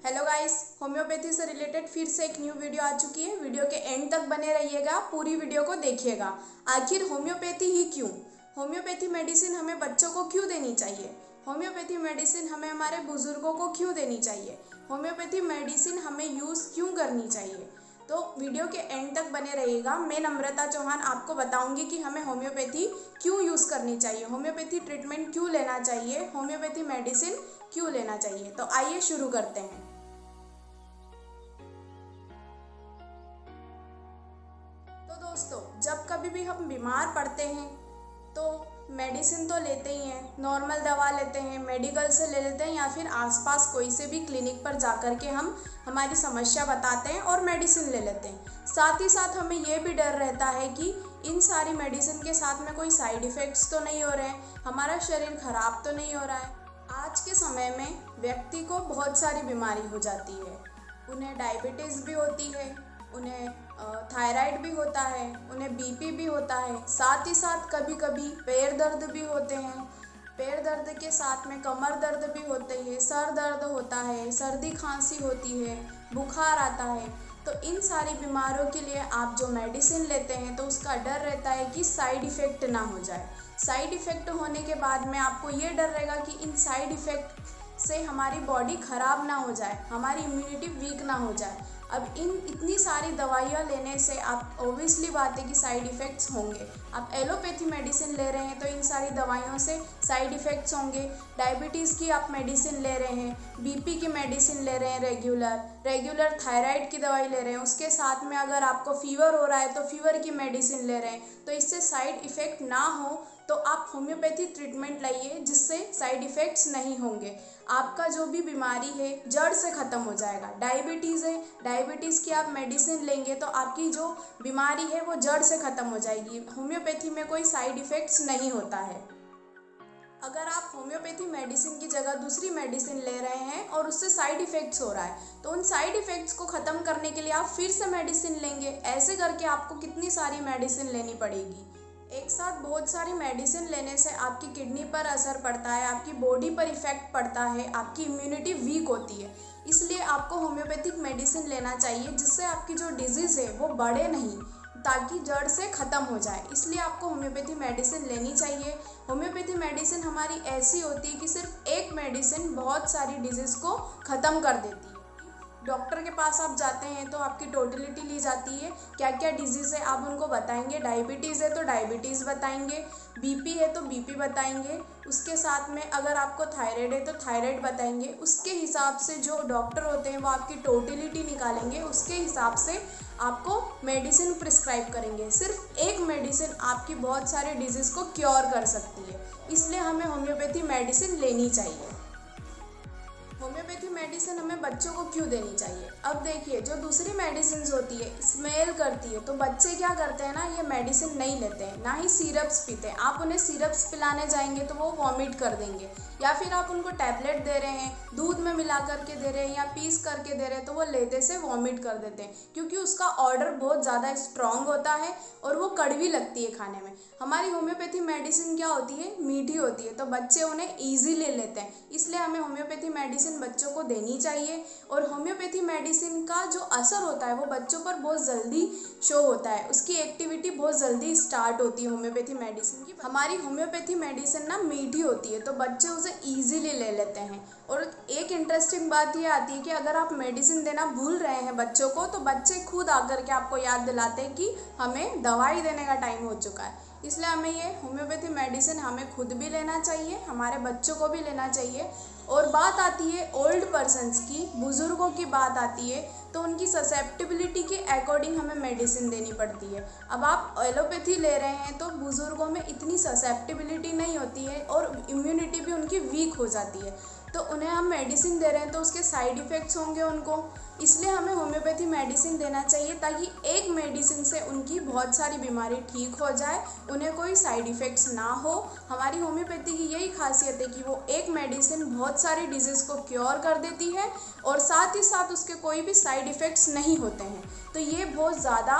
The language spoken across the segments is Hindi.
हेलो गाइस, होम्योपैथी से रिलेटेड फिर से एक न्यू वीडियो आ चुकी है। वीडियो के एंड तक बने रहिएगा, पूरी वीडियो को देखिएगा। आखिर होम्योपैथी ही क्यों? होम्योपैथी मेडिसिन हमें बच्चों को क्यों देनी चाहिए? होम्योपैथी मेडिसिन हमें हमारे बुजुर्गों को क्यों देनी चाहिए? होम्योपैथी मेडिसिन हमें यूज़ क्यों करनी चाहिए? तो वीडियो के एंड तक बने रहिएगा। मैं नम्रता चौहान आपको बताऊंगी कि हमें होम्योपैथी क्यों यूज़ करनी चाहिए, होम्योपैथी ट्रीटमेंट क्यों लेना चाहिए, होम्योपैथी मेडिसिन क्यों लेना चाहिए। तो आइए शुरू करते हैं। तो दोस्तों, जब कभी भी हम बीमार पड़ते हैं तो मेडिसिन तो लेते ही हैं, नॉर्मल दवा लेते हैं, मेडिकल से ले लेते हैं या फिर आसपास कोई से भी क्लिनिक पर जा कर के हम हमारी समस्या बताते हैं और मेडिसिन ले लेते हैं। साथ ही साथ हमें ये भी डर रहता है कि इन सारी मेडिसिन के साथ में कोई साइड इफ़ेक्ट्स तो नहीं हो रहे हैं, हमारा शरीर खराब तो नहीं हो रहा है। आज के समय में व्यक्ति को बहुत सारी बीमारी हो जाती है। उन्हें डायबिटीज़ भी होती है, उन्हें थायराइड भी होता है, उन्हें बीपी भी होता है, साथ ही साथ कभी कभी पैर दर्द भी होते हैं। पैर दर्द के साथ में कमर दर्द भी होते हैं, सर दर्द होता है, सर्दी खांसी होती है, बुखार आता है। तो इन सारी बीमारियों के लिए आप जो मेडिसिन लेते हैं तो उसका डर रहता है कि साइड इफ़ेक्ट ना हो जाए। साइड इफ़ेक्ट होने के बाद में आपको ये डर रहेगा कि इन साइड इफ़ेक्ट से हमारी बॉडी ख़राब ना हो जाए, हमारी इम्यूनिटी वीक ना हो जाए। अब इतनी सारी दवाइयाँ लेने से आप ऑब्वियसली बात है कि साइड इफ़ेक्ट्स होंगे। आप एलोपैथी मेडिसिन ले रहे हैं तो इन सारी दवाइयों से साइड इफ़ेक्ट्स होंगे। डायबिटीज़ की आप मेडिसिन ले रहे हैं, बीपी की मेडिसिन ले रहे हैं, रेगुलर थायराइड की दवाई ले रहे हैं, उसके साथ में अगर आपको फीवर हो रहा है तो फीवर की मेडिसिन ले रहे हैं, तो इससे साइड इफ़ेक्ट ना हो तो आप होम्योपैथी ट्रीटमेंट लाइए जिससे साइड इफ़ेक्ट्स नहीं होंगे। आपका जो भी बीमारी है जड़ से ख़त्म हो जाएगा। डायबिटीज़ है, डायबिटीज़ की आप मेडिसिन लेंगे तो आपकी जो बीमारी है वो जड़ से ख़त्म हो जाएगी। होम्योपैथी में कोई साइड इफ़ेक्ट्स नहीं होता है। अगर आप होम्योपैथी मेडिसिन की जगह दूसरी मेडिसिन ले रहे हैं और उससे साइड इफ़ेक्ट्स हो रहा है तो उन साइड इफ़ेक्ट्स को ख़त्म करने के लिए आप फिर से मेडिसिन लेंगे। ऐसे करके आपको कितनी सारी मेडिसिन लेनी पड़ेगी। एक साथ बहुत सारी मेडिसिन लेने से आपकी किडनी पर असर पड़ता है, आपकी बॉडी पर इफ़ेक्ट पड़ता है, आपकी इम्यूनिटी वीक होती है। इसलिए आपको होम्योपैथिक मेडिसिन लेना चाहिए जिससे आपकी जो डिजीज़ है वो बढ़े नहीं, ताकि जड़ से ख़त्म हो जाए। इसलिए आपको होम्योपैथी मेडिसिन लेनी चाहिए। होम्योपैथी मेडिसिन हमारी ऐसी होती है कि सिर्फ एक मेडिसिन बहुत सारी डिजीज़ को ख़त्म कर देती है। डॉक्टर के पास आप जाते हैं तो आपकी टोटलिटी ली जाती है, क्या क्या डिजीज़ है आप उनको बताएंगे। डायबिटीज़ है तो डायबिटीज़ बताएंगे, बीपी है तो बीपी बताएंगे, उसके साथ में अगर आपको थायराइड है तो थायराइड बताएंगे। उसके हिसाब से जो डॉक्टर होते हैं वो आपकी टोटलिटी निकालेंगे, उसके हिसाब से आपको मेडिसिन प्रिस्क्राइब करेंगे। सिर्फ एक मेडिसिन आपकी बहुत सारे डिजीज़ को क्योर कर सकती है, इसलिए हमें होम्योपैथी मेडिसिन लेनी चाहिए। होम्योपैथी मेडिसिन हमें बच्चों को क्यों देनी चाहिए? अब देखिए, जो दूसरी मेडिसिन होती है स्मेल करती है तो बच्चे क्या करते हैं ना, ये मेडिसिन नहीं लेते हैं, ना ही सिरप्स पीते हैं। आप उन्हें सिरप्स पिलाने जाएंगे तो वो वॉमिट कर देंगे, या फिर आप उनको टैबलेट दे रहे हैं, दूध में मिला करके दे रहे हैं या पीस करके दे रहे हैं तो वो लेते से वॉमिट कर देते हैं, क्योंकि उसका ऑर्डर बहुत ज़्यादा स्ट्रॉन्ग होता है और वो कड़वी लगती है खाने में। हमारी होम्योपैथी मेडिसिन क्या होती है, मीठी होती है, तो बच्चे उन्हें ईजीली लेते हैं। इसलिए हमें होम्योपैथी मेडिसिन बच्चों को देनी चाहिए। और होम्योपैथी मेडिसिन का जो असर होता है वो बच्चों पर बहुत जल्दी शो होता है, उसकी एक्टिविटी बहुत जल्दी स्टार्ट होती है होम्योपैथी मेडिसिन की। हमारी होम्योपैथी मेडिसिन ना मीठी होती है तो बच्चे उसे ईजीली ले लेते हैं। और एक इंटरेस्टिंग बात ये आती है कि अगर आप मेडिसिन देना भूल रहे हैं बच्चों को तो बच्चे खुद आकर के आपको याद दिलाते हैं कि हमें दवाई देने का टाइम हो चुका है। इसलिए हमें ये होम्योपैथी मेडिसिन हमें खुद भी लेना चाहिए, हमारे बच्चों को भी लेना चाहिए। और बात आती है ओल्ड पर्सन्स की, बुज़ुर्गों की बात आती है तो उनकी ससेप्टिबिलिटी के अकॉर्डिंग हमें मेडिसिन देनी पड़ती है। अब आप एलोपैथी ले रहे हैं तो बुज़ुर्गों में इतनी ससेप्टिबिलिटी नहीं होती है और इम्यूनिटी भी उनकी वीक हो जाती है, तो उन्हें हम मेडिसिन दे रहे हैं तो उसके साइड इफ़ेक्ट्स होंगे उनको। इसलिए हमें होम्योपैथी मेडिसिन देना चाहिए ताकि एक मेडिसिन से उनकी बहुत सारी बीमारी ठीक हो जाए, उन्हें कोई साइड इफ़ेक्ट्स ना हो। हमारी होम्योपैथी की यही खासियत है कि वो एक मेडिसिन बहुत सारी डिजीज़ को क्योर कर देती है और साथ ही साथ उसके कोई भी साइड इफ़ेक्ट्स नहीं होते हैं। तो ये बहुत ज़्यादा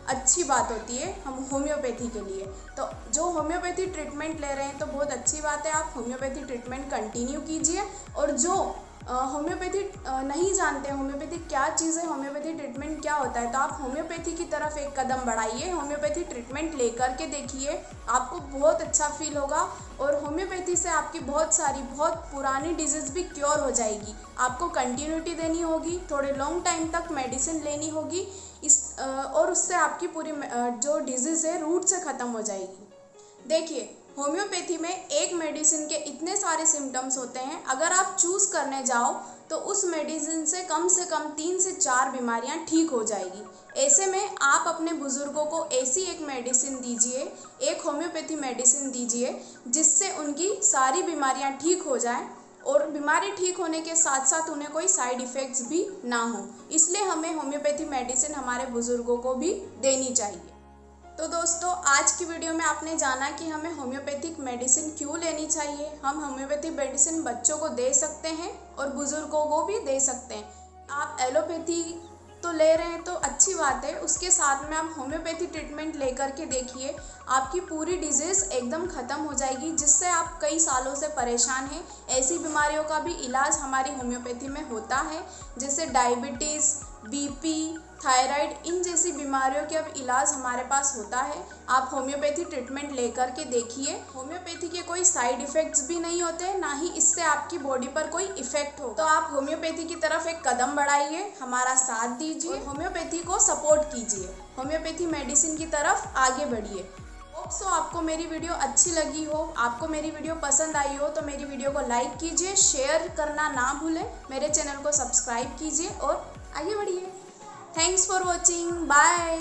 अच्छी बात होती है हम होम्योपैथी के लिए। तो जो होम्योपैथी ट्रीटमेंट ले रहे हैं तो बहुत अच्छी बात है, आप होम्योपैथी ट्रीटमेंट कंटिन्यू कीजिए। और जो होम्योपैथी नहीं जानते हैं होम्योपैथी क्या चीज़ है, होम्योपैथी ट्रीटमेंट क्या होता है, तो आप होम्योपैथी की तरफ एक कदम बढ़ाइए। होम्योपैथी ट्रीटमेंट लेकर के देखिए, आपको बहुत अच्छा फील होगा और होम्योपैथी से आपकी बहुत पुरानी डिजीज़ भी क्योर हो जाएगी। आपको कंटिन्यूटी देनी होगी, थोड़े लॉन्ग टाइम तक मेडिसिन लेनी होगी और उससे आपकी पूरी जो डिजीज़ है रूट से ख़त्म हो जाएगी। देखिए, होम्योपैथी में एक मेडिसिन के इतने सारे सिम्टम्स होते हैं, अगर आप चूज़ करने जाओ तो उस मेडिसिन से कम 3 से 4 बीमारियां ठीक हो जाएगी। ऐसे में आप अपने बुज़ुर्गों को ऐसी एक मेडिसिन दीजिए, एक होम्योपैथी मेडिसिन दीजिए जिससे उनकी सारी बीमारियां ठीक हो जाएं और बीमारी ठीक होने के साथ साथ उन्हें कोई साइड इफ़ेक्ट्स भी ना हो। इसलिए हमें होम्योपैथी मेडिसिन हमारे बुज़ुर्गों को भी देनी चाहिए। तो दोस्तों, आज की वीडियो में आपने जाना कि हमें होम्योपैथिक मेडिसिन क्यों लेनी चाहिए। हम होम्योपैथी मेडिसिन बच्चों को दे सकते हैं और बुज़ुर्गों को भी दे सकते हैं। आप एलोपैथी तो ले रहे हैं तो अच्छी बात है, उसके साथ में आप होम्योपैथी ट्रीटमेंट लेकर के देखिए, आपकी पूरी डिजीज़ एकदम ख़त्म हो जाएगी। जिससे आप कई सालों से परेशान हैं, ऐसी बीमारियों का भी इलाज हमारी होम्योपैथी में होता है, जैसे डायबिटीज़, बीपी, थायराइड, इन जैसी बीमारियों के अब इलाज हमारे पास होता है। आप होम्योपैथी ट्रीटमेंट लेकर के देखिए। होम्योपैथी के कोई साइड इफ़ेक्ट्स भी नहीं होते, ना ही इससे आपकी बॉडी पर कोई इफ़ेक्ट हो। तो आप होम्योपैथी की तरफ एक कदम बढ़ाइए, हमारा साथ दीजिए, होम्योपैथी को सपोर्ट कीजिए, होम्योपैथी मेडिसिन की तरफ आगे बढ़िए। सो आपको मेरी वीडियो अच्छी लगी हो, आपको मेरी वीडियो पसंद आई हो तो मेरी वीडियो को लाइक कीजिए, शेयर करना ना भूलें, मेरे चैनल को सब्सक्राइब कीजिए और आगे बढ़िए। Thanks for watching, bye.